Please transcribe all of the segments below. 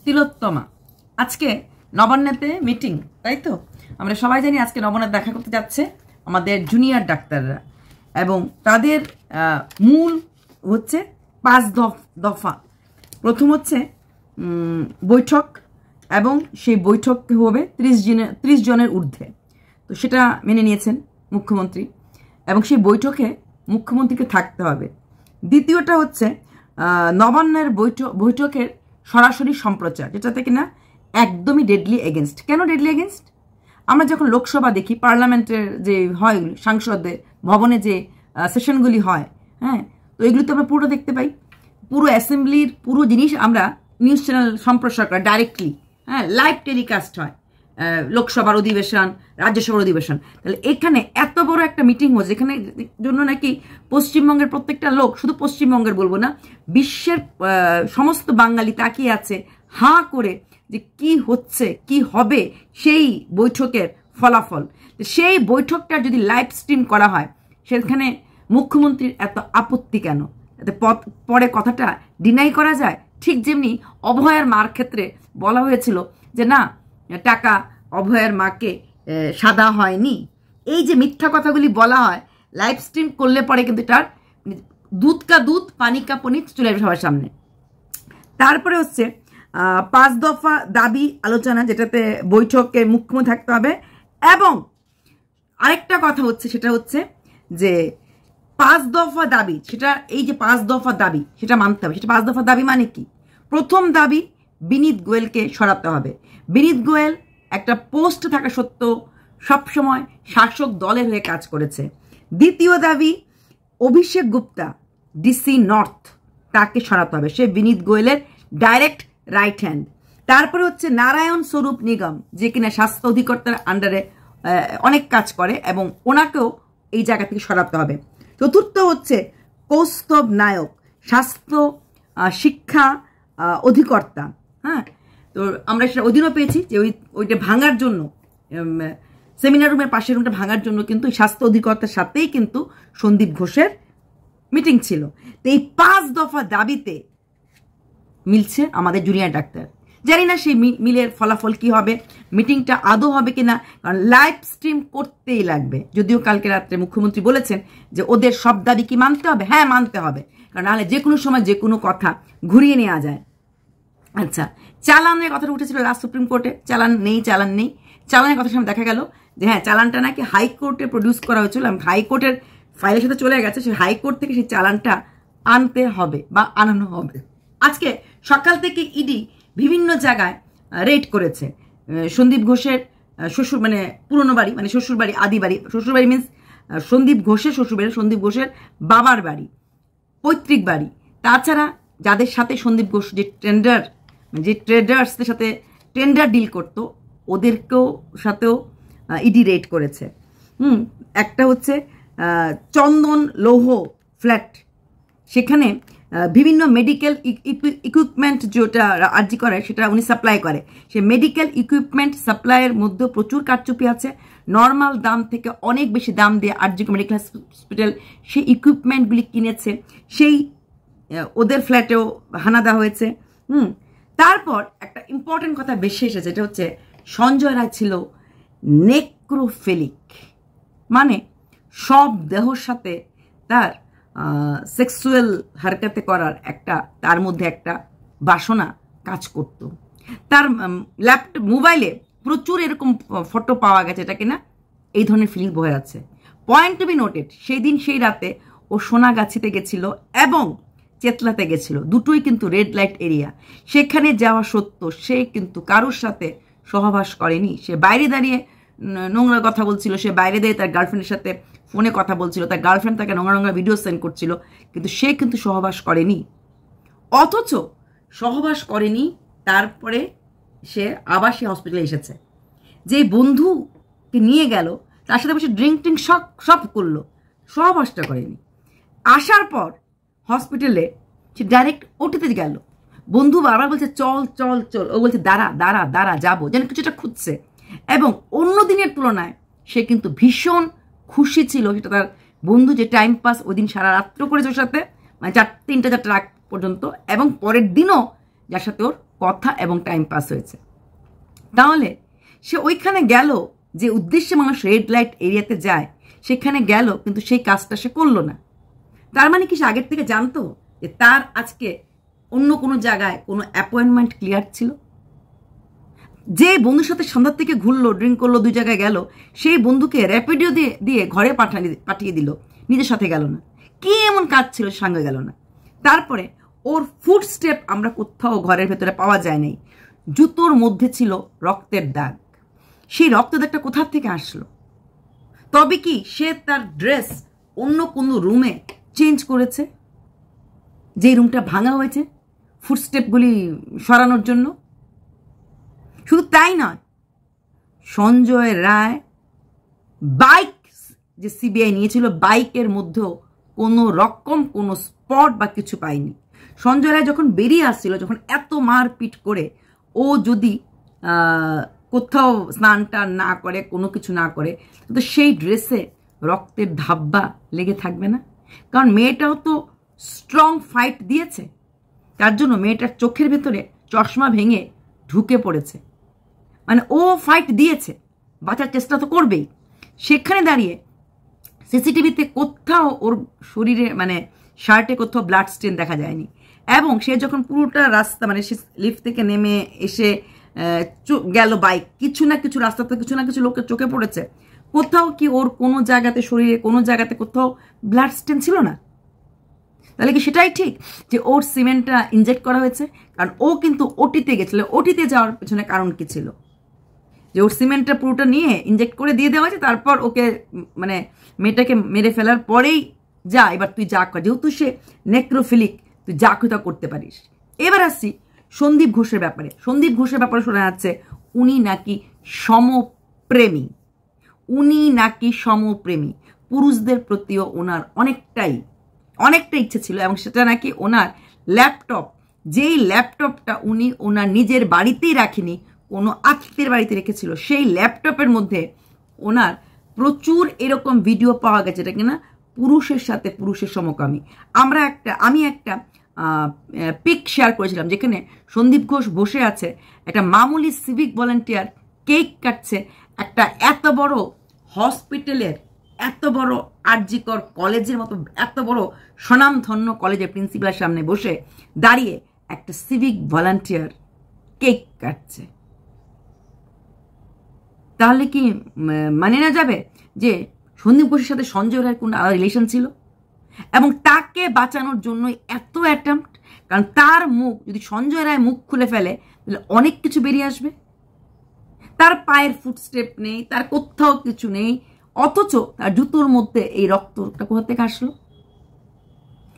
তিলোত্তমা আজকে নবান্নেতে মিটিং, তাই তো? আমরা সবাই জানি আজকে নবান্নে দেখা করতে যাচ্ছে আমাদের জুনিয়র ডাক্তাররা, এবং তাদের মূল হচ্ছে 5 দফা। প্রথম হচ্ছে বৈঠক, এবং সেই বৈঠক হবে 30 জনের ঊর্ধ্বে। তো সেটা মেনে নিয়েছেন মুখ্যমন্ত্রী, এবং সেই বৈঠকে মুখ্যমন্ত্রীকে থাকতে হবে। দ্বিতীয়টা হচ্ছে নবান্নের বৈঠকের সরাসরি সম্প্রচার, যেটাতে কিনা একদমই ডেডলি এগেনস্ট। কেন ডেডলি এগেনস্ট? আমরা যখন লোকসভা দেখি, পার্লামেন্টের যে হয় সাংসদদের ভবনে যে সেশনগুলি হয়, হ্যাঁ, তো এগুলি তো আমরা পুরো দেখতে পাই। পুরো অ্যাসেম্বলির পুরো জিনিস আমরা নিউজ চ্যানেল সম্প্রচার করা ডাইরেক্টলি, হ্যাঁ, লাইভ টেলিকাস্ট হয় লোকসভার অধিবেশন, রাজ্যসভার অধিবেশন। তাহলে এখানে এত বড় একটা মিটিং হচ্ছে, যেখানে জন্য নাকি পশ্চিমবঙ্গের প্রত্যেকটা লোক, শুধু পশ্চিমবঙ্গের বলবো না, বিশ্বের সমস্ত বাঙালি তাকিয়ে আছে হাঁ করে যে কি হচ্ছে, কি হবে সেই বৈঠকের ফলাফল। সেই বৈঠকটা যদি লাইভ স্ট্রিম করা হয়, সেখানে মুখ্যমন্ত্রীর এত আপত্তি কেন? এতে পরে কথাটা ডিনাই করা যায়। ঠিক যেমনি অভয়ার মার ক্ষেত্রে বলা হয়েছিল যে না, টাকা অভয়ার মাকে সাদা হয়নি। এই যে মিথ্যা কথাগুলি বলা হয়, লাইভ স্ট্রিম করলে পরে কিন্তু তার দুধ কা দুধ পানি কা পানি চলে আসবে সবার সামনে। তারপরে হচ্ছে 5 দফা দাবি আলোচনা, যেটাতে বৈঠকে মুখ্যমন্ত্রী থাকতে হবে। এবং আরেকটা কথা হচ্ছে, সেটা হচ্ছে যে 5 দফা দাবি, সেটা এই যে 5 দফা দাবি সেটা মানতে হবে। সেটা 5 দফা দাবি মানে কি? প্রথম দাবি, বিনীত গোয়েলকে সরাতে হবে। বিনীত গোয়েল একটা পোস্ট থাকা সত্ত্বেও সবসময় শাসক দলের হয়ে কাজ করেছে। দ্বিতীয় দাবি, অভিষেক গুপ্তা ডিসি নর্থ, তাকে সরাতে হবে। সে বিনীত গোয়েলের ডাইরেক্ট রাইট হ্যান্ড। তারপরে হচ্ছে নারায়ণ স্বরূপ নিগম, যে কিনা স্বাস্থ্য অধিকর্তার আন্ডারে অনেক কাজ করে, এবং ওনাকেও এই জায়গা থেকে সরাতে হবে। চতুর্থ হচ্ছে কৌস্তব নায়ক, স্বাস্থ্য শিক্ষা অধিকর্তা। হ্যাঁ, তো আমরা সেটা ওই দিনও পেয়েছি যে ওইটা ভাঙার জন্য, সেমিনার রুমের পাশের রুমটা ভাঙার জন্য কিন্তু স্বাস্থ্য অধিকর্তার সাথেই কিন্তু সন্দীপ ঘোষের মিটিং ছিল। তো এই 5 দফা দাবিতে মিলছে আমাদের জুনিয়র ডাক্তার। জানি না সেই মিলের ফলাফল কি হবে, মিটিংটা আদৌ হবে কিনা, কারণ লাইভ স্ট্রিম করতেই লাগবে। যদিও কালকে রাত্রে মুখ্যমন্ত্রী বলেছেন যে ওদের সব দাবি কি মানতে হবে? হ্যাঁ, মানতে হবে, কারণ নাহলে যে কোনো সময় যে কোনো কথা ঘুরিয়ে নেওয়া যায়। আচ্ছা, চালানের কথাটা উঠেছিল লাস্ট সুপ্রিম কোর্টে, চালান নেই। চালানের কথার সামনে দেখা গেল যে হ্যাঁ, চালানটা নাকি হাইকোর্টে প্রডিউস করা হয়েছিল, হাইকোর্টের ফাইলের সাথে চলে গেছে। সেই হাইকোর্ট থেকে সেই চালানটা আনতে হবে বা আনানো হবে। আজকে সকাল থেকে ইডি বিভিন্ন জায়গায় রেড করেছে। সন্দীপ ঘোষের শ্বশুর, মানে পুরনো বাড়ি, মানে শ্বশুর বাড়ি, আদি বাড়ি, শ্বশুর বাড়ি মিনস সন্দীপ ঘোষের শ্বশুর বাড়ি, সন্দীপ ঘোষের বাবার বাড়ি, পৈতৃক বাড়ি। তাছাড়া যাদের সাথে সন্দীপ ঘোষ যে ট্রেডার্সদের সাথে টেন্ডার ডিল করতো, ওদেরকেও সাথেও ইডি রেড করেছে। একটা হচ্ছে চন্দন লৌহ ফ্ল্যাট, সেখানে বিভিন্ন মেডিকেল ইকুইপমেন্ট যেটা আর্জি করে সেটা উনি সাপ্লাই করে। সে মেডিকেল ইকুইপমেন্ট সাপ্লাইয়ের মধ্যে প্রচুর কারচুপি আছে। নর্মাল দাম থেকে অনেক বেশি দাম দিয়ে আর্জি মেডিকেল হসপিটাল সেই ইকুইপমেন্টগুলি কিনেছে। সেই ওদের ফ্ল্যাটেও হানা দেওয়া হয়েছে। তারপর একটা ইম্পর্টেন্ট কথা বেশি এসেছে, যেটা হচ্ছে সঞ্জয় রায় ছিল নেক্রোফিলিক, মানে সব দেহর সাথে তার সেক্সুয়াল হারকাতে করার একটা, তার মধ্যে একটা বাসনা কাজ করত। তার ল্যাপটপ মোবাইলে প্রচুর এরকম ফটো পাওয়া গেছে, এটা কিনা এই ধরনের ফিলিং বয়ে আছে। পয়েন্ট টু বি নোটেড, সেই দিন সেই রাতে ও সোনাগাছিতে গেছিল এবং চেতলাতে গেছিল, দুটোই কিন্তু রেড লাইট এরিয়া। সেখানে যাওয়া সত্য সে কিন্তু কারোর সাথে সহবাস করেনি। সে বাইরে দাঁড়িয়ে নোংরা কথা বলছিল, সে বাইরে দাঁড়িয়ে তার গার্লফ্রেন্ডের সাথে ফোনে কথা বলছিল, তার গার্লফ্রেন্ড তাকে নোংরা ভিডিও সেন্ড করছিল, কিন্তু সে কিন্তু সহবাস করেনি। অথচ সহবাস করেনি, তারপরে সে আবার সে হসপিটালে এসেছে। যে বন্ধুকে নিয়ে গেল তার সাথে বসে ড্রিঙ্ক সব করলো, সহবাসটা করেনি। আসার পর হসপিটালে সে ডাইরেক্ট ওটিতে গেল। বন্ধু বারবার বলছে চল চল চল, ও বলছে দাঁড়া দাঁড়া দাঁড়া, যাবো, যেন কিছুটা খুঁজছে। এবং অন্য দিনের তুলনায় সে কিন্তু ভীষণ খুশি ছিল। সেটা তার বন্ধু যে টাইম পাস ওই দিন সারা রাত্র করেছে ওর সাথে, মানে 3-4 রাত পর্যন্ত, এবং পরের দিনও যার সাথে ওর কথা এবং টাইম পাস হয়েছে। তাহলে সে ওইখানে গেল, যে উদ্দেশ্যে মানুষ রেড লাইট এরিয়াতে যায় সেখানে গেল, কিন্তু সেই কাজটা সে করলো না। তার মানে কি সে আগের থেকে জানতো যে তার আজকে অন্য কোনো জায়গায় কোনো অ্যাপয়েন্টমেন্ট ক্লিয়ার ছিল? যে বন্ধুর সাথে সন্ধ্যার থেকে ঘুরলো, ড্রিঙ্ক করলো, 2 জায়গায় গেল, সেই বন্ধুকে র্যাপিডো দিয়ে ঘরে পাঠিয়ে দিল, নিজের সাথে গেল না। কি এমন কাজ ছিল সঙ্গে গেল না? তারপরে ওর ফুটস্টেপ আমরা কোথাও ঘরের ভেতরে পাওয়া যায় নাই। জুতোর মধ্যে ছিল রক্তের দাগ। সেই রক্তের দাগটা কোথা থেকে আসলো? তবে কি সে তার ড্রেস অন্য কোনো রুমে চেঞ্জ করেছে, যে রুমটা ভাঙা হয়েছে ফুটস্টেপগুলি সরানোর জন্য? শুধু তাই নয়, সঞ্জয় রায় বাইক যে সিবিআই নিয়েছিল, বাইকের মধ্যেও কোনো রকম কোনো স্পট বা কিছু পায়নি। সঞ্জয় রায় যখন বেরিয়ে আসছিল, যখন এত মারপিট করে ও যদি কোথাও স্নান টান না করে, কোনো কিছু না করে, তো সেই ড্রেসে রক্তের ধাব্বা লেগে থাকবে না? কারণ মেয়েটাও তো স্ট্রং ফাইট দিয়েছে, তার জন্য মেয়েটার চোখের ভেতরে চশমা ভেঙে ঢুকে পড়েছে। মানে ও ফাইট দিয়েছে, বাঁচার চেষ্টা তো করবেই। সেখানে দাঁড়িয়ে সিসিটিভিতে কোথাও ওর শরীরে মানে শার্টে কোথাও ব্লাড স্টেন দেখা যায়নি। এবং সে যখন পুরোটা রাস্তা মানে সে লিফট থেকে নেমে এসে গেল বাইক, কিছু না কিছু রাস্তাতে কিছু না কিছু লোকের চোখে পড়েছে, কোথাও কি ওর কোনো জায়গাতে শরীরে কোনো জায়গাতে কোথাও ব্লাড স্টেন ছিল না? তাহলে কি সেটাই ঠিক যে ওর সিমেন্টটা ইনজেক্ট করা হয়েছে? কারণ ও কিন্তু ওটিতে গেছিল। ওটিতে যাওয়ার পেছনে কারণ কি ছিল? যে ওর সিমেন্টটা পুরোটা নিয়ে ইনজেক্ট করে দিয়ে দেওয়া হয়েছে, তারপর ওকে মানে মেয়েটাকে মেরে ফেলার পরেই যা এবার তুই যা কর, যেহেতু সে নেক্রোফিলিক, তুই যা খুঁজা করতে পারিস। এবার আসছি সন্দীপ ঘোষের ব্যাপারে। সন্দীপ ঘোষের ব্যাপারে শোনা যাচ্ছে উনি নাকি সমপ্রেমী। পুরুষদের প্রতিও ওনার অনেকটাই ইচ্ছে ছিল, এবং সেটা নাকি ওনার ল্যাপটপ, যেই ল্যাপটপটা উনি ওনার নিজের বাড়িতেই রাখেনি, কোনো আত্মীয়ের বাড়িতে রেখেছিল, সেই ল্যাপটপের মধ্যে ওনার প্রচুর এরকম ভিডিও পাওয়া গেছে, এটা কিনা পুরুষের সাথে পুরুষের সমকামী। আমি একটা পিক শেয়ার করেছিলাম, যেখানে সন্দীপ ঘোষ বসে আছে, একটা মামুলি সিভিক ভলান্টিয়ার কেক কাটছে, একটা এত বড় হসপিটালের, এত বড় আরজিকর কলেজের মতো এত বড় স্বনামধন্য কলেজের প্রিন্সিপালের সামনে বসে দাঁড়িয়ে একটা সিভিক ভলান্টিয়ার কেক কাটছে। তাহলে কি মানে না যাবে যে সন্দীপ ঘোষের সাথে সঞ্জয় রায়ের কোনো আলাদা রিলেশন ছিল? এবং তাকে বাঁচানোর জন্য এত অ্যাটেম্প্ট, কারণ তার মুখ যদি সঞ্জয় রায় মুখ খুলে ফেলে তাহলে অনেক কিছু বেরিয়ে আসবে। তার পায়ের ফুটস্টেপ নেই, তার কোথাও কিছু নেই, অথচ তার জুতোর মধ্যে এই রক্তটা কোথা থেকে আসলো?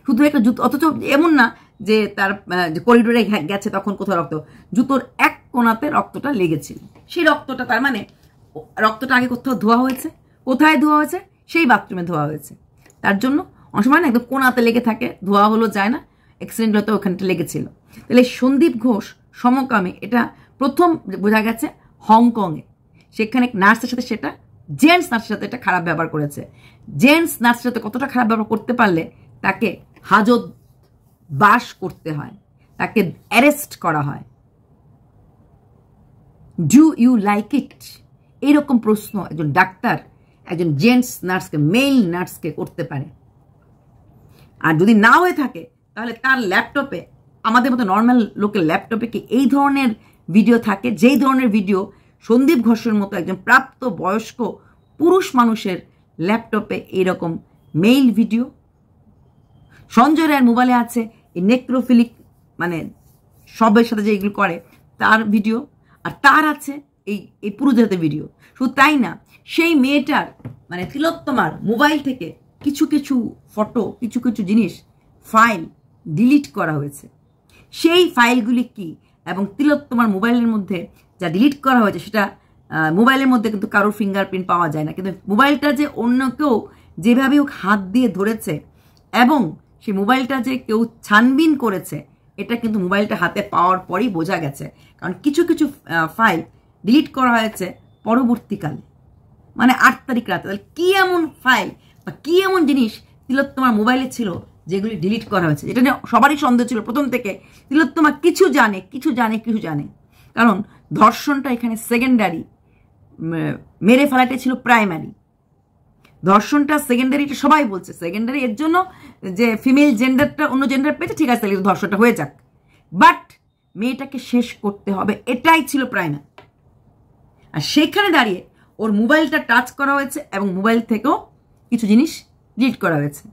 শুধু একটা জুতো, অথচ এমন না যে তার করিডোরে গেছে তখন কোথাও রক্ত, জুতোর এক কোণাতে রক্তটা লেগেছিল। সেই রক্তটা তার মানে রক্তটা আগে কোথাও ধোয়া হয়েছে। কোথায় ধোয়া হয়েছে? সেই বাথরুমে ধোয়া হয়েছে। তার জন্য অনেক সময় না একদম কোণাতে লেগে থাকে, ধোয়া হলো যায় না, অ্যাক্সিডেন্ট হতে ওখানটা লেগেছিল। তাহলে সন্দীপ ঘোষ সমকামী, এটা প্রথম বোঝা গেছে হংকংয়ে। সেখানে নার্সের সাথে, সেটা জেন্টস নার্সের সাথে এটা খারাপ ব্যবহার করেছে। জেন্টস নার্সের সাথে কতটা খারাপ ব্যবহার করতে পারলে তাকে হাজত বাস করতে হয়, তাকে অ্যারেস্ট করা হয়। Do you like it? এইরকম প্রশ্ন একজন ডাক্তার একজন জেন্টস নার্সকে, মেল নার্সকে করতে পারে। আর যদি না হয়ে থাকে তাহলে তার ল্যাপটপে, আমাদের মতো নর্মাল লোকের ল্যাপটপে কি এই ধরনের ভিডিও থাকে? যেই ধরনের ভিডিও সন্দীপ ঘোষের মতো একজন প্রাপ্ত বয়স্ক পুরুষ মানুষের ল্যাপটপে এইরকম মেইল ভিডিও। সঞ্জয় রায়ের মোবাইলে আছে এই নেক্রোফিলিক মানে সবের সাথে যে এগুলো করে তার ভিডিও, আর তার আছে এই পুরুষদের হাতে ভিডিও। শুধু তাই না, সেই মেয়েটার মানে তিলোত্তমার মোবাইল থেকে কিছু কিছু ফটো, কিছু কিছু জিনিস, ফাইল ডিলিট করা হয়েছে। সেই ফাইলগুলি কি এবং তিলোত্তমার মোবাইলের মধ্যে যা ডিলিট করা হয়েছে সেটা মোবাইলের মধ্যে কিন্তু কারোর ফিঙ্গারপ্রিন্ট পাওয়া যায় না, কিন্তু মোবাইলটা যে অন্য কেউ যেভাবে হোক হাত দিয়ে ধরেছে এবং সেই মোবাইলটা যে কেউ ছানবিন করেছে, এটা কিন্তু মোবাইলটা হাতে পাওয়ার পরেই বোঝা গেছে। কারণ কিছু কিছু ফাইল ডিলিট করা হয়েছে পরবর্তীকালে, মানে 8 তারিখ রাতে। তাহলে কী এমন ফাইল বা কী এমন জিনিস তিলোত্তমার মোবাইলে ছিল যেগুলি ডিলিট করা হয়েছে, এটা নিয়ে সবারই সন্দেহ ছিল প্রথম থেকে তিলোত্তমা কিছু জানে। কারণ ধর্ষণটা এখানে সেকেন্ডারি, মেরে ফেলাটাই ছিল প্রাইমারি। ধর্ষণটা সেকেন্ডারি, এটা সবাই বলছে সেকেন্ডারি, এর জন্য যে ফিমেল জেন্ডারটা অন্য জেন্ডার পেয়েছে, ঠিক আছে তাহলে ধর্ষণটা হয়ে যাক, বাট মেয়েটাকে শেষ করতে হবে, এটাই ছিল প্রাইমারি। আর সেখানে দাঁড়িয়ে ওর মোবাইলটা টাচ করা হয়েছে এবং মোবাইল থেকেও কিছু জিনিস ডিলিট করা হয়েছে।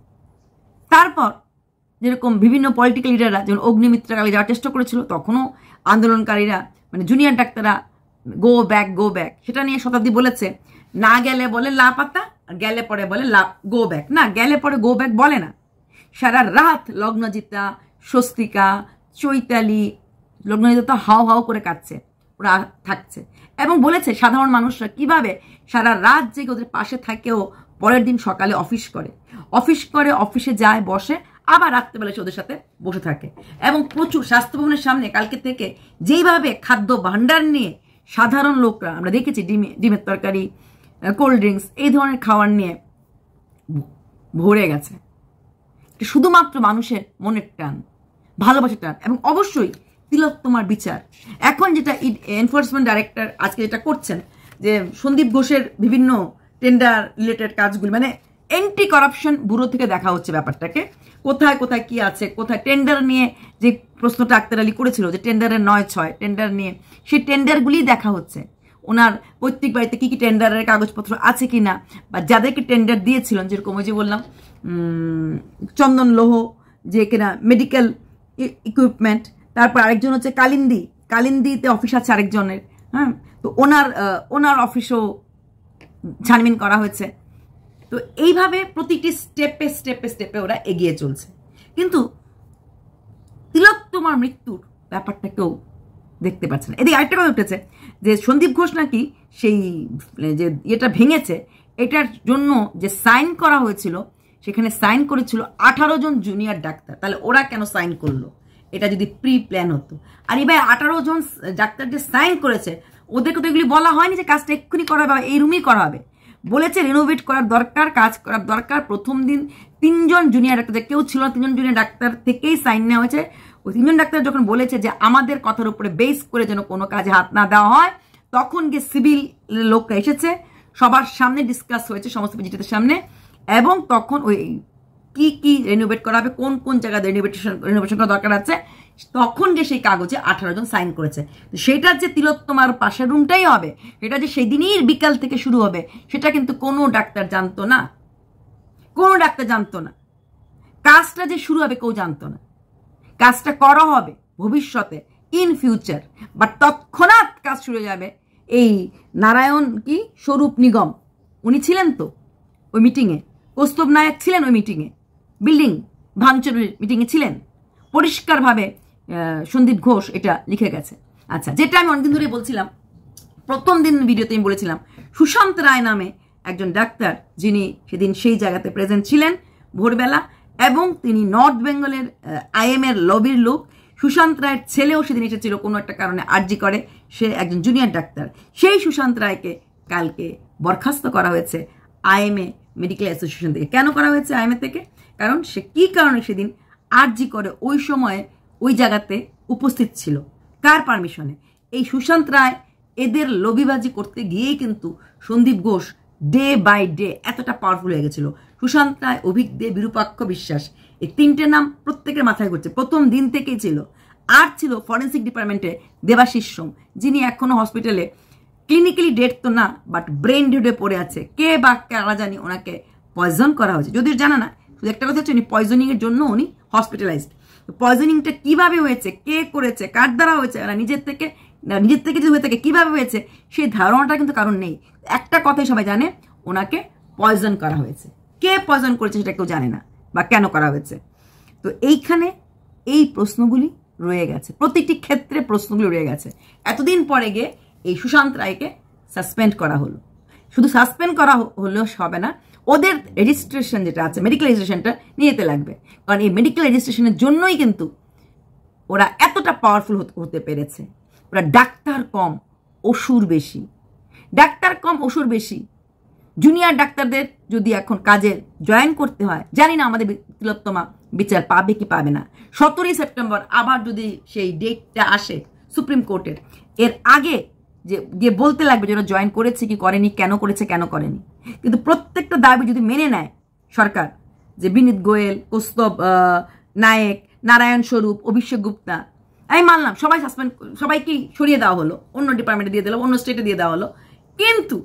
তারপর যেরকম বিভিন্ন পলিটিক্যাল লিডাররা যেমন অগ্নিমিত্রাকালে যাওয়ার চেষ্টা করেছিল, তখনও আন্দোলনকারীরা মানে জুনিয়র ডাক্তাররা গো ব্যাক, সেটা নিয়ে শতাব্দী বলেছে না গেলে বলে লাপাতা, আর গেলে পরে বলে গো ব্যাক। না, গেলে পরে গো ব্যাক বলে না। সারা রাত লগ্নজিতা, স্বস্তিকা, চৈতালি, লগ্নজিতা হাও করে কাটছে, ওরা থাকছে এবং বলেছে সাধারণ মানুষরা কিভাবে সারা রাত জেগে ওদের পাশে থাকেও পরের দিন সকালে অফিসে যায়, বসে, আবার রাত্রেবেলা সে ওদের সাথে বসে থাকে। এবং প্রচুর স্বাস্থ্য ভবনের সামনে কালকে থেকে যেইভাবে খাদ্য ভাণ্ডার নিয়ে সাধারণ লোকরা, আমরা দেখেছি ডিমের তরকারি, কোল্ড ড্রিঙ্কস, এই ধরনের খাবার নিয়ে ভরে গেছে। শুধুমাত্র মানুষের মনের টান, ভালোবাসার টান, এবং অবশ্যই তিলোত্তমার বিচার। এখন যেটা এনফোর্সমেন্ট ডাইরেক্টর আজকে যেটা করছেন, যে সন্দীপ ঘোষের বিভিন্ন টেন্ডার রিলেটেড কাজগুলি, মানে অ্যান্টি করাপশন ব্যুরো থেকে দেখা হচ্ছে ব্যাপারটাকে, কোথায় কি আছে, কোথায় টেন্ডার নিয়ে যে প্রশ্নটা আক্তার আলী করেছিল, যে টেন্ডারের 9-6 টেন্ডার নিয়ে, সেই টেন্ডারগুলি দেখা হচ্ছে। ওনার পৈতৃক বাড়িতে কি টেন্ডারের কাগজপত্র আছে কি না, বা যাদেরকে টেন্ডার দিয়েছিলেন, যেরকম ওই যে বললাম চন্দন লোহ, যে কিনা মেডিকেল ইকুইপমেন্ট, তারপর আরেকজন হচ্ছে কালিন্দিতে অফিস আছে আরেকজনের, হ্যাঁ, তো ওনার অফিসও ছানবিন করা হয়েছে। তো এইভাবে প্রতিটি স্টেপে ওরা এগিয়ে চলছে। কিন্তু তিলোত্তমার মৃত্যুর ব্যাপারটা কেউ দেখতে পাচ্ছে না। এদিকে আরেকটা কথা উঠেছে যে সন্দীপ ঘোষ নাকি সেই যে এটা ভেঙেছে, এটার জন্য যে সাইন করা হয়েছিল, সেখানে সাইন করেছিল 18 জন জুনিয়র ডাক্তার। তাহলে ওরা কেন সাইন করলো? এটা যদি প্রি প্ল্যান হতো। আর এবার 18 জন ডাক্তার যে সাইন করেছে, ওদেরকে তো এগুলি বলা হয়নি যে কাজটা এক্ষুনি করা হবে, এই রুমেই করা হবে। বলেছে রেনোভেট করার দরকার, কাজ করার দরকার। প্রথম দিন 3 জন জুনিয়র ডাক্তার, কেউ ছিল না, 3 জন জুনিয়র ডাক্তার থেকেই সাইন নেওয়া হয়েছে। ওই 3 জন ডাক্তার যখন বলেছে যে আমাদের কথার উপরে বেস করে যেন কোনো কাজে হাত না দেওয়া হয়, তখন গিয়ে সিভিল লোকরা এসেছে, সবার সামনে ডিসকাস হয়েছে, সমস্ত ভিজিটারদের সামনে, এবং তখন ওই কি রেনোভেট করা হবে, কোন জায়গায় রেনোভেশন করা দরকার আছে, তখন যে সেই কাগজে 18 জন সাইন করেছে। সেটা যে তিলোত্তমার পাশের রুমটাই হবে, সেটা যে সেই দিনই বিকাল থেকে শুরু হবে, সেটা কিন্তু কোনো ডাক্তার জানতো না। কাজটা যে শুরু হবে কেউ জানতো না। কাজটা করা হবে ভবিষ্যতে, ইন ফিউচার, বাট তৎক্ষণাৎ কাজ শুরু হয়ে যাবে। এই নারায়ণ স্বরূপ নিগম, উনি ছিলেন তো ওই মিটিংয়ে, কৌস্তব নায়ক ছিলেন ওই মিটিংয়ে, বিল্ডিং ভাঙচুর মিটিংয়ে ছিলেন, পরিষ্কারভাবে সন্দীপ ঘোষ এটা লিখে গেছে। আচ্ছা, যেটা আমি অনেকদিন ধরে বলছিলাম, প্রথম দিন ভিডিওতে আমি বলেছিলাম, সুশান্ত রায় নামে একজন ডাক্তার, যিনি সেদিন সেই জায়গাতে প্রেজেন্ট ছিলেন ভোরবেলা, এবং তিনি নর্থ বেঙ্গলের IM এর লবির লোক। সুশান্ত রায়ের ছেলেও সেদিন এসেছিল কোনো একটা কারণে আরজি করে, সে একজন জুনিয়র ডাক্তার। সেই সুশান্ত রায়কে কালকে বরখাস্ত করা হয়েছে IMA মেডিকেল অ্যাসোসিয়েশন থেকে। কেন করা হয়েছে IMA থেকে? কারণ সে কি কারণে সেদিন আরজি করে ওই সময়ে ওই জায়গাতে উপস্থিত ছিল, কার পারমিশনে? এই সুশান্ত রায় এদের লবিবাজি করতে গিয়েই কিন্তু Sandip Ghosh day by day এতটা পাওয়ারফুল হয়ে গেছিল। সুশান্ত রায়, অভিক দে, বিরূপাক্ষ বিশ্বাস, এই 3টে নাম প্রত্যেকের মাথায় ঘুরছে, প্রথম দিন থেকেই ছিল। আর ছিল ফরেন্সিক ডিপার্টমেন্টে দেবাশিস সোম, যিনি এখনো হসপিটালে ক্লিনিক্যালি ডেড তো না, বাট ব্রেন ডেডে পড়ে আছে। কে বা কারা জানি ওনাকে পয়জন করা হয়েছে, যদিও জানা না। শুধু একটা কথা হচ্ছে, উনি পয়জনিং এর জন্য উনি হসপিটালাইজড। পয়জনিংটা কিভাবে হয়েছে, কে করেছে, কার দ্বারা হয়েছে, নিজের থেকে যদি হয়ে থাকে কিভাবে হয়েছে, সেই ধারণাটা কিন্তু কারণ নেই। একটা কথাই সবাই জানে, ওনাকে পয়জন করা হয়েছে। কে পয়জন করেছে সেটা কেউ জানে না, বা কেন করা হয়েছে। তো এইখানে এই প্রশ্নগুলি রয়ে গেছে, প্রত্যেকটি ক্ষেত্রে প্রশ্নগুলি রয়ে গেছে। এতদিন পরে গিয়ে এই সুশান্ত রায়কে সাসপেন্ড করা হলো। শুধু সাসপেন্ড করা হলেও হবে না, ওদের রেজিস্ট্রেশন যেটা আছে, মেডিকেল রেজিস্ট্রেশনটা নিয়ে যেতে লাগবে। কারণ এই মেডিকেল রেজিস্ট্রেশনের জন্যই কিন্তু ওরা এতটা পাওয়ারফুল হতে পেরেছে। ওরা ডাক্তার কম অসুর বেশি, ডাক্তার কম অসুর বেশি। জুনিয়র ডাক্তারদের যদি এখন কাজে জয়েন করতে হয়, জানি না আমাদের তিলোত্তমা বিচার পাবে কি পাবে না। 17 সেপ্টেম্বর আবার যদি সেই ডেটটা আসে সুপ্রিম কোর্টের, এর আগে যে গিয়ে বলতে লাগবে যে ওরা জয়েন করেছে কি করেনি, কেন করেছে কেন করেনি। কিন্তু প্রত্যেকটা দাবি যদি মেনে নেয় সরকার, যে বিনীত গোয়েল, কৌস্তব নায়েক, নারায়ণ স্বরূপ, অভিষেক গুপ্তা, আমি মানলাম সবাই সাসপেন্ড, সবাইকেই সরিয়ে দেওয়া হলো, অন্য ডিপার্টমেন্টে দিয়ে দিল, অন্য স্টেটে দিয়ে দেওয়া হলো, কিন্তু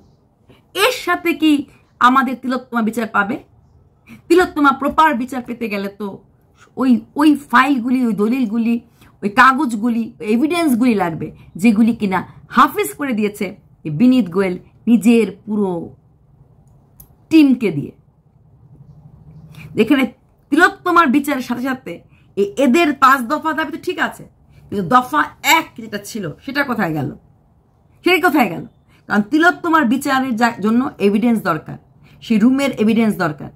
এর সাথে কি আমাদের তিলোত্তমা বিচার পাবে? তিলোত্তমা প্রপার বিচার পেতে গেলে তো ওই ফাইলগুলি, ওই দলিলগুলি, ওই কাগজগুলি, এভিডেন্সগুলি লাগবে, যেগুলি কিনা হাফিজ করে দিয়েছে বিনীত গোয়েল নিজের পুরো টিমকে দিয়ে। এখানে তিলোত্তমার বিচারের সাথে সাথে এদের 5 দফা দাবি তো ঠিক আছে, কিন্তু দফা 1 যেটা ছিল সেটা কোথায় গেল? সেই কোথায় গেল? কারণ তিলোত্তমার বিচারের জন্য এভিডেন্স দরকার, সেই রুমের এভিডেন্স দরকার।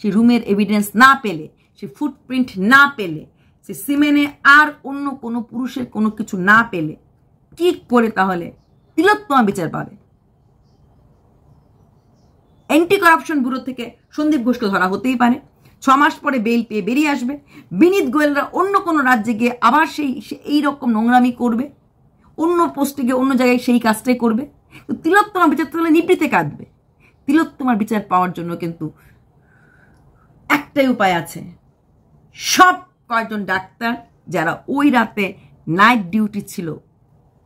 সেই রুমের এভিডেন্স না পেলে, সেই ফুটপ্রিন্ট না পেলে, সে সিমেনে আর অন্য কোনো পুরুষের কোনো কিছু না পেলে কি করে তাহলে তিলোত্তমা বিচার পাবে? অ্যান্টি কারাপশন ব্যুরো থেকে সন্দীপ ঘোষকে ধরা হতেই পারে, 6 মাস পরে বেল পেয়ে বেরিয়ে আসবে। বিনীত গোয়েলরা অন্য কোনো রাজ্যে গিয়ে আবার এই রকম নোংরামি করবে, অন্য পোস্টে গিয়ে অন্য জায়গায় সেই কাজটাই করবে। তো তিলোত্তমার বিচার তাহলে নিবৃতে কাঁদবে। তিলোত্তমার বিচার পাওয়ার জন্য কিন্তু একটাই উপায় আছে, সব কয়েকজন ডাক্তার যারা ওই রাতে নাইট ডিউটি ছিল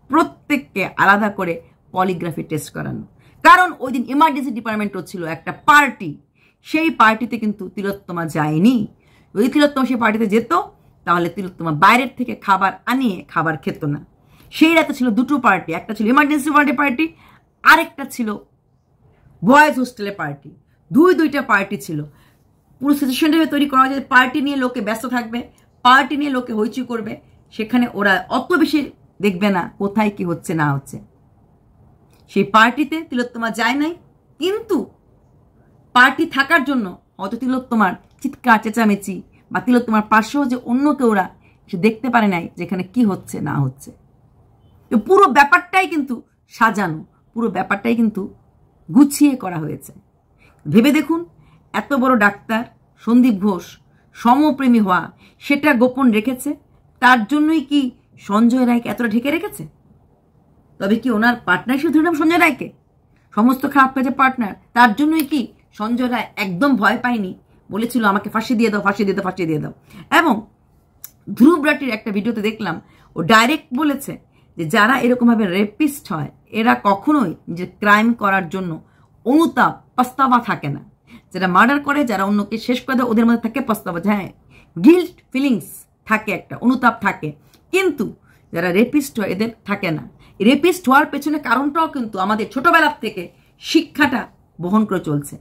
প্রত্যেককে আলাদা করে পলিগ্রাফি টেস্ট করানো। কারণ ওই দিন ইমার্জেন্সি ডিপার্টমেন্টও ছিল একটা পার্টি, সেই পার্টিতে কিন্তু তিলোত্তমা যায়নি। যদি তিলোত্তমা সেই পার্টিতে যেত তাহলে তিলোত্তমা বাইরের থেকে খাবার আনিয়ে খাবার খেত না। সেই রাতে ছিল 2টো পার্টি, একটা ছিল ইমার্জেন্সি ওয়ার্ডে পার্টি, আরেকটা ছিল বয়েজ হোস্টেলে পার্টি। দুইটা পার্টি ছিল। পুরো সিচুয়েশনটা তৈরি করা হয় যে পার্টি নিয়ে লোকে ব্যস্ত থাকবে, পার্টি নিয়ে লোকে হইচই করবে, সেখানে ওরা অত বেশি দেখবে না কোথায় কি হচ্ছে না হচ্ছে। সেই পার্টিতে তিলোত্তমা যায় নাই, কিন্তু পার্টি থাকার জন্য হয়তো তিলোত্তমার চিৎকার চেঁচামেচি বা তিলোত্তমার পাশেও যে অন্য কেউরা সে দেখতে পারে নাই যেখানে কি হচ্ছে না হচ্ছে। পুরো ব্যাপারটাই কিন্তু সাজানো, পুরো ব্যাপারটাই কিন্তু গুছিয়ে করা হয়েছে। ভেবে দেখুন, এত বড় ডাক্তার সন্দীপ ঘোষ সমপ্রেমী হওয়া সেটা গোপন রেখেছে, তার জন্যই কি সঞ্জয় রায়কে এতটা ঢেকে রেখেছে? তবে কি ওনার পার্টনার হিসেবে ধরে সঞ্জয় রায়কে, সমস্ত খারাপ কাজে পার্টনার, তার জন্যই কি সঞ্জয় রায় একদম ভয় পায়নি, বলেছিল আমাকে ফাঁসি দিয়ে দাও, ফাঁসি দিয়ে দাও, ফাঁসি দিয়ে দাও। এবং ধ্রুব রাটির একটা ভিডিওতে দেখলাম ও ডাইরেক্ট বলেছে যে যারা এরকমভাবে রেপিস্ট হয় এরা কখনোই যে ক্রাইম করার জন্য অনুতাপ পস্তাবা থাকে না। যারা মার্ডার করে, যারা অন্যকে শেষ করে দেয়, ওদের মধ্যে থাকে পস্তাবা, হ্যাঁ গিল্ট ফিলিংস থাকে, একটা অনুতাপ থাকে, কিন্তু যারা রেপিস্ট হয় এদের থাকে না। রেপিস্ট হওয়ার পেছনে কারণটাও কিন্তু আমাদের ছোটবেলার থেকে শিক্ষাটা বহন করে চলছে।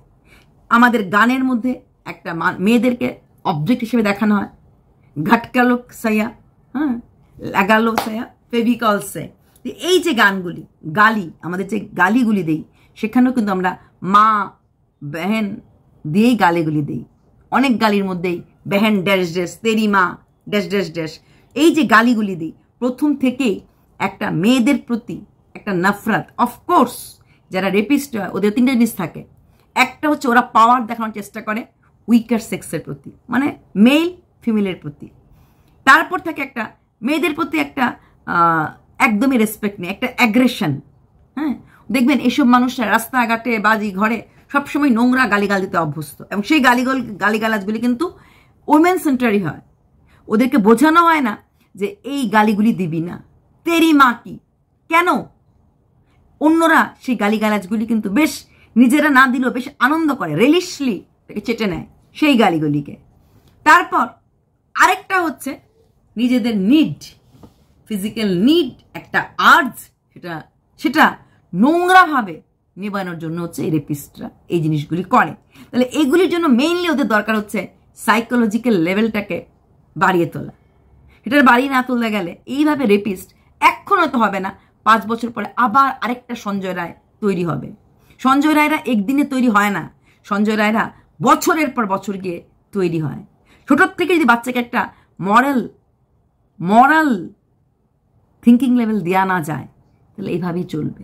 আমাদের গানের মধ্যে একটা মেয়েদেরকে অবজেক্ট হিসেবে দেখানো হয়, ঘাটকালো সাইয়া, হ্যাঁ লাগালো সাইয়া ফেভিকল সে। এই যে গানগুলি, গালি, আমাদের যে গালিগুলি দেই, সেখানেও কিন্তু আমরা মা বেহেন দিয়েই গালিগুলি দিই। অনেক গালির মধ্যেই বেহেন ড্যাশ ড্যাশ, তেরি মা ড্যাশ ড্যাশ ড্যাশ, এই যে গালিগুলি দিই, প্রথম থেকেই একটা মেয়েদের প্রতি একটা নফরত। অফকোর্স যারা রেপিস্ট হয় ওদের 3টে জিনিস থাকে। একটা হচ্ছে ওরা পাওয়ার দেখানোর চেষ্টা করে উইকার সেক্সের প্রতি, মানে মেল ফিমেলের প্রতি। তারপর থাকে একটা মেয়েদের প্রতি একটা একদমই রেসপেক্ট নেই, একটা অ্যাগ্রেশন। হ্যাঁ, দেখবেন এসব মানুষরা রাস্তাঘাটে, বাজি ঘরে সবসময় নোংরা গালিগাল দিতে অভ্যস্ত, এবং সেই গালিগালাজগুলি কিন্তু ওমেন সেন্টারই হয়। ওদেরকে বোঝানো হয় না যে এই গালিগুলি দিবি না, তেরি মা কি, কেন? অন্যরা সেই গালিগালাজগুলি কিন্তু বেশ নিজেরা না দিলেও বেশ আনন্দ করে, রিলিশলি তাকে চেটে নেয় সেই গালিগুলিকে। তারপর আরেকটা হচ্ছে নিজেদের নিড, ফিজিক্যাল নিড, একটা আর্জ, সেটা নোংরাভাবে নিবানোর জন্য হচ্ছে এই রেপিস্টরা এই জিনিসগুলি করে। তাহলে এইগুলির জন্য মেইনলি ওদের দরকার হচ্ছে সাইকোলজিক্যাল লেভেলটাকে বাড়িয়ে তোলা। এটার বাড়িয়ে না তুলতে গেলে এইভাবে রেপিস্ট এখন হয়তো হবে না, 5 বছর পরে আবার আরেকটা সঞ্জয় রায় তৈরি হবে। সঞ্জয় রায়রা একদিনে তৈরি হয় না, সঞ্জয় রায়রা বছরের পর বছর গিয়ে তৈরি হয়। ছোটোর থেকে যদি বাচ্চাকে একটা মরাল থিঙ্কিং লেভেল দেওয়া না যায় তাহলে এইভাবেই চলবে।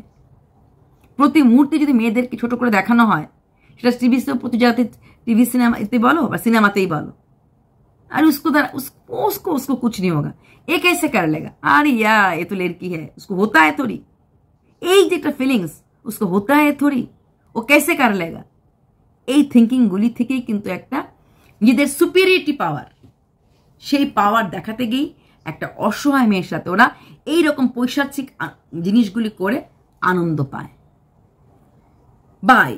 প্রতি মুহূর্তে যদি মেয়েদেরকে ছোট করে দেখানো হয় সেটা টিভিতেও প্রতি জায়গাতে टीवी सिनेमाते बोलो और सिनेमाते ही बोलो, अरे उसको उसको उसको कुछ नहीं होगा, ये कैसे कर लेगा, अरे यार ये तो लड़की है, उसको होता है थोड़ी, এই যে একটা ফিলিংস उसको होता है थोड़ी, ও कैसे कर लेगा, এই থিঙ্কিং গুলি থেকেই কিন্তু একটা নিজেদের সুপিরিয়রিটি পাওয়ার, সেই পাওয়ার দেখাতে গিয়ে একটা অসহায় মেয়ের সাথে ওরা এইরকম পৈশাচিক জিনিসগুলি করে আনন্দ পায়। বাই।